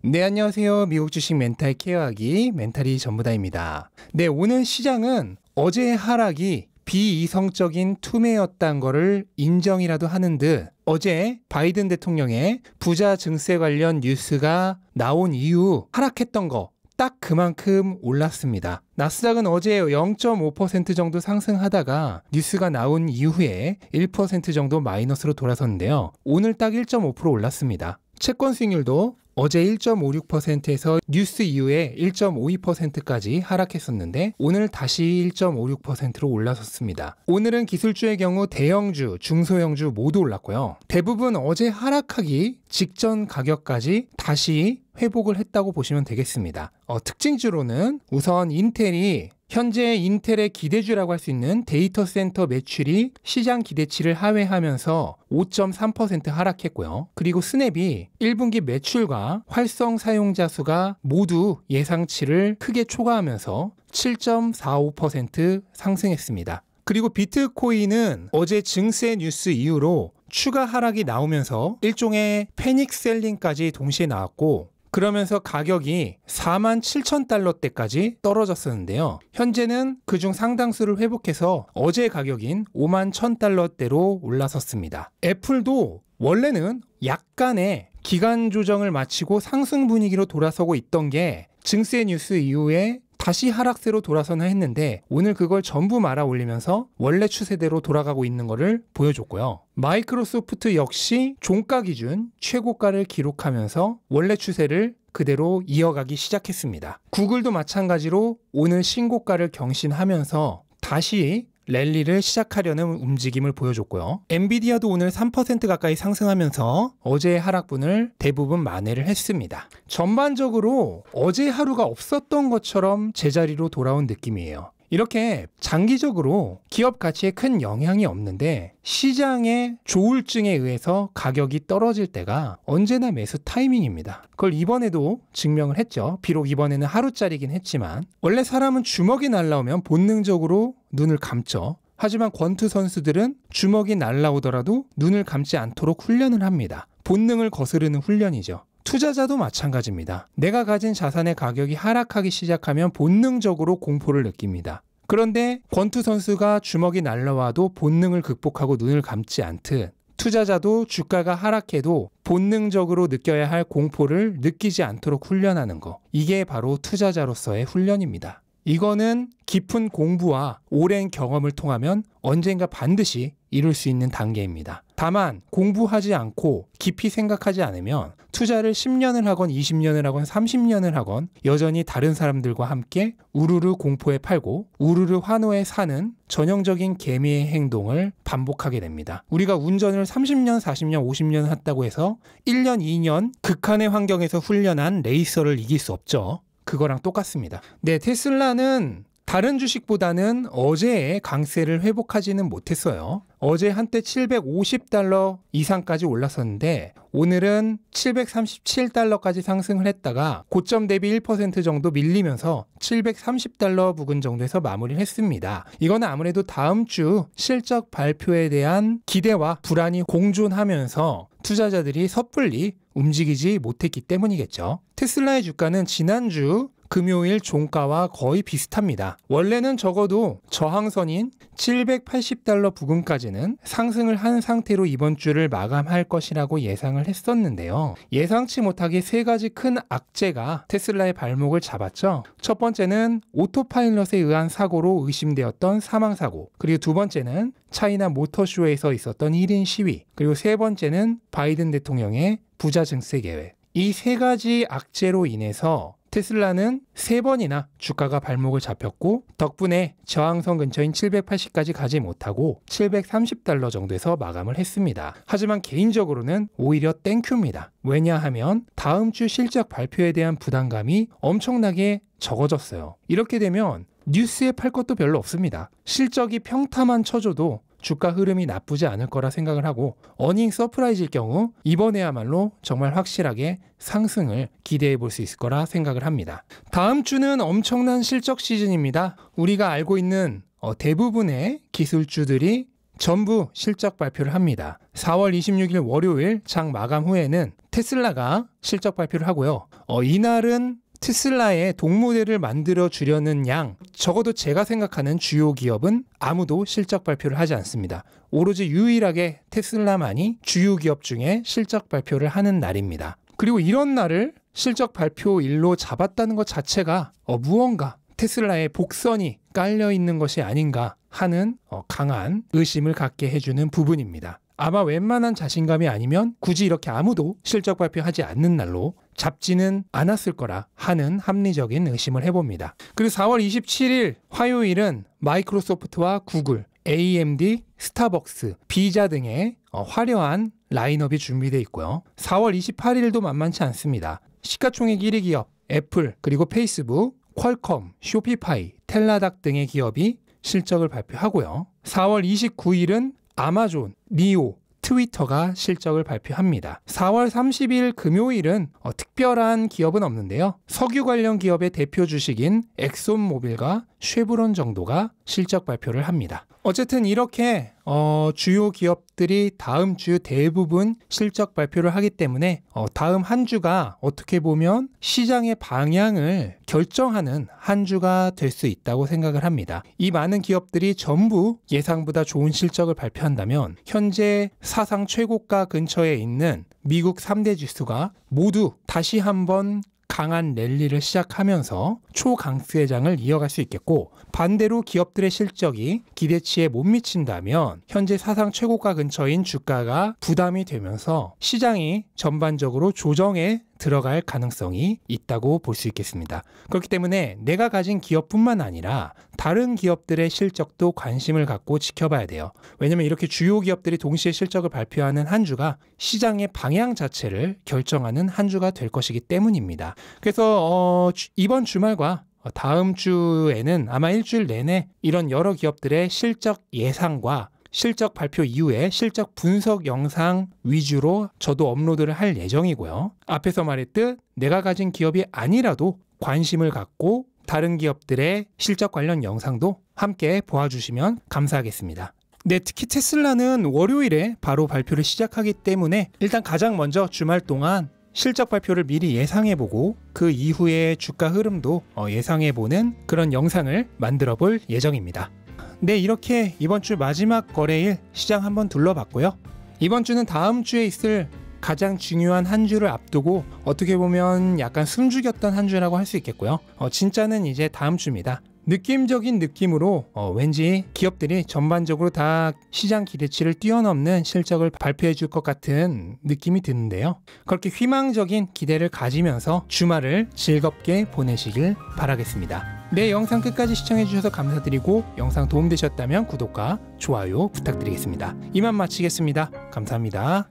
네, 안녕하세요. 미국 주식 멘탈 케어하기 멘탈이 전부다입니다. 네, 오늘 시장은 어제의 하락이 비이성적인 투매였다는 거를 인정이라도 하는 듯 어제 바이든 대통령의 부자 증세 관련 뉴스가 나온 이후 하락했던 거 딱 그만큼 올랐습니다. 나스닥은 어제 0.5% 정도 상승하다가 뉴스가 나온 이후에 1% 정도 마이너스로 돌아섰는데요. 오늘 딱 1.5% 올랐습니다. 채권 수익률도 어제 1.56%에서 뉴스 이후에 1.52%까지 하락했었는데 오늘 다시 1.56%로 올라섰습니다. 오늘은 기술주의 경우 대형주, 중소형주 모두 올랐고요. 대부분 어제 하락하기 직전 가격까지 다시 회복을 했다고 보시면 되겠습니다. 특징주로는 우선 인텔이 현재 인텔의 기대주라고 할 수 있는 데이터 센터 매출이 시장 기대치를 하회하면서 5.3% 하락했고요. 그리고 스냅이 1분기 매출과 활성 사용자 수가 모두 예상치를 크게 초과하면서 7.45% 상승했습니다. 그리고 비트코인은 어제 증세 뉴스 이후로 추가 하락이 나오면서 일종의 패닉 셀링까지 동시에 나왔고 그러면서 가격이 47,000달러대까지 떨어졌었는데요. 현재는 그중 상당수를 회복해서 어제 가격인 51,000달러대로 올라섰습니다. 애플도 원래는 약간의 기간 조정을 마치고 상승 분위기로 돌아서고 있던 게 증세 뉴스 이후에 다시 하락세로 돌아서나 했는데 오늘 그걸 전부 말아 올리면서 원래 추세대로 돌아가고 있는 것을 보여줬고요. 마이크로소프트 역시 종가 기준 최고가를 기록하면서 원래 추세를 그대로 이어가기 시작했습니다. 구글도 마찬가지로 오늘 신고가를 경신하면서 다시 랠리를 시작하려는 움직임을 보여줬고요. 엔비디아도 오늘 3% 가까이 상승하면서 어제의 하락분을 대부분 만회를 했습니다. 전반적으로 어제 하루가 없었던 것처럼 제자리로 돌아온 느낌이에요. 이렇게 장기적으로 기업 가치에 큰 영향이 없는데 시장의 조울증에 의해서 가격이 떨어질 때가 언제나 매수 타이밍입니다. 그걸 이번에도 증명을 했죠. 비록 이번에는 하루짜리긴 했지만 원래 사람은 주먹이 날라오면 본능적으로 눈을 감죠. 하지만 권투 선수들은 주먹이 날라오더라도 눈을 감지 않도록 훈련을 합니다. 본능을 거스르는 훈련이죠. 투자자도 마찬가지입니다. 내가 가진 자산의 가격이 하락하기 시작하면 본능적으로 공포를 느낍니다. 그런데 권투 선수가 주먹이 날라와도 본능을 극복하고 눈을 감지 않듯 투자자도 주가가 하락해도 본능적으로 느껴야 할 공포를 느끼지 않도록 훈련하는 거. 이게 바로 투자자로서의 훈련입니다. 이거는 깊은 공부와 오랜 경험을 통하면 언젠가 반드시 이룰 수 있는 단계입니다. 다만 공부하지 않고 깊이 생각하지 않으면 투자를 10년을 하건 20년을 하건 30년을 하건 여전히 다른 사람들과 함께 우르르 공포에 팔고 우르르 환호에 사는 전형적인 개미의 행동을 반복하게 됩니다. 우리가 운전을 30년, 40년, 50년 했다고 해서 1년, 2년 극한의 환경에서 훈련한 레이서를 이길 수 없죠. 그거랑 똑같습니다. 네, 테슬라는 다른 주식보다는 어제의 강세를 회복하지는 못했어요. 어제 한때 750달러 이상까지 올랐었는데 오늘은 737달러까지 상승을 했다가 고점 대비 1% 정도 밀리면서 730달러 부근 정도에서 마무리를 했습니다. 이거는 아무래도 다음 주 실적 발표에 대한 기대와 불안이 공존하면서 투자자들이 섣불리 움직이지 못했기 때문이겠죠. 테슬라의 주가는 지난주 금요일 종가와 거의 비슷합니다. 원래는 적어도 저항선인 780달러 부근까지는 상승을 한 상태로 이번 주를 마감할 것이라고 예상을 했었는데요. 예상치 못하게 세 가지 큰 악재가 테슬라의 발목을 잡았죠. 첫 번째는 오토파일럿에 의한 사고로 의심되었던 사망사고, 그리고 두 번째는 차이나 모터쇼에서 있었던 1인 시위, 그리고 세 번째는 바이든 대통령의 부자 증세 계획. 이 세 가지 악재로 인해서 테슬라는 3번이나 주가가 발목을 잡혔고 덕분에 저항선 근처인 780까지 가지 못하고 730달러 정도에서 마감을 했습니다. 하지만 개인적으로는 오히려 땡큐입니다. 왜냐하면 다음 주 실적 발표에 대한 부담감이 엄청나게 적어졌어요. 이렇게 되면 뉴스에 팔 것도 별로 없습니다. 실적이 평타만 쳐줘도 주가 흐름이 나쁘지 않을 거라 생각을 하고 어닝 서프라이즈일 경우 이번에야말로 정말 확실하게 상승을 기대해 볼 수 있을 거라 생각을 합니다. 다음 주는 엄청난 실적 시즌입니다. 우리가 알고 있는 대부분의 기술주들이 전부 실적 발표를 합니다. 4월 26일 월요일 장 마감 후에는 테슬라가 실적 발표를 하고요. 이날은 테슬라의 동모델을 만들어 주려는 양, 적어도 제가 생각하는 주요 기업은 아무도 실적 발표를 하지 않습니다. 오로지 유일하게 테슬라만이 주요 기업 중에 실적 발표를 하는 날입니다. 그리고 이런 날을 실적 발표일로 잡았다는 것 자체가 무언가 테슬라의 복선이 깔려 있는 것이 아닌가 하는 강한 의심을 갖게 해주는 부분입니다. 아마 웬만한 자신감이 아니면 굳이 이렇게 아무도 실적 발표하지 않는 날로 잡지는 않았을 거라 하는 합리적인 의심을 해봅니다. 그리고 4월 27일 화요일은 마이크로소프트와 구글, AMD, 스타벅스, 비자 등의 화려한 라인업이 준비되어 있고요. 4월 28일도 만만치 않습니다. 시가총액 1위 기업 애플, 그리고 페이스북, 퀄컴, 쇼피파이, 텔라닥 등의 기업이 실적을 발표하고요. 4월 29일은 아마존, 니오, 트위터가 실적을 발표합니다. 4월 30일 금요일은 특별한 기업은 없는데요. 석유 관련 기업의 대표 주식인 엑손모빌과 쉐브론 정도가 실적 발표를 합니다. 어쨌든 이렇게 주요 기업들이 다음 주 대부분 실적 발표를 하기 때문에 다음 한 주가 어떻게 보면 시장의 방향을 결정하는 한 주가 될 수 있다고 생각을 합니다. 이 많은 기업들이 전부 예상보다 좋은 실적을 발표한다면 현재 사상 최고가 근처에 있는 미국 3대 지수가 모두 다시 한번 강한 랠리를 시작하면서 초강세의 장을 이어갈 수 있겠고, 반대로 기업들의 실적이 기대치에 못 미친다면 현재 사상 최고가 근처인 주가가 부담이 되면서 시장이 전반적으로 조정에 들어갈 가능성이 있다고 볼 수 있겠습니다. 그렇기 때문에 내가 가진 기업뿐만 아니라 다른 기업들의 실적도 관심을 갖고 지켜봐야 돼요. 왜냐면 이렇게 주요 기업들이 동시에 실적을 발표하는 한 주가 시장의 방향 자체를 결정하는 한 주가 될 것이기 때문입니다. 그래서 이번 주말과 다음 주에는 아마 일주일 내내 이런 여러 기업들의 실적 예상과 실적 발표 이후에 실적 분석 영상 위주로 저도 업로드를 할 예정이고요. 앞에서 말했듯 내가 가진 기업이 아니라도 관심을 갖고 다른 기업들의 실적 관련 영상도 함께 보아주시면 감사하겠습니다. 네, 특히 테슬라는 월요일에 바로 발표를 시작하기 때문에 일단 가장 먼저 주말 동안 실적 발표를 미리 예상해보고 그 이후의 주가 흐름도 예상해보는 그런 영상을 만들어 볼 예정입니다. 네, 이렇게 이번 주 마지막 거래일 시장 한번 둘러봤고요. 이번 주는 다음 주에 있을 가장 중요한 한 주를 앞두고 어떻게 보면 약간 숨죽였던 한 주라고 할 수 있겠고요. 진짜는 이제 다음 주입니다. 느낌적인 느낌으로 왠지 기업들이 전반적으로 다 시장 기대치를 뛰어넘는 실적을 발표해 줄 것 같은 느낌이 드는데요. 그렇게 희망적인 기대를 가지면서 주말을 즐겁게 보내시길 바라겠습니다. 네, 영상 끝까지 시청해 주셔서 감사드리고 영상 도움되셨다면 구독과 좋아요 부탁드리겠습니다. 이만 마치겠습니다. 감사합니다.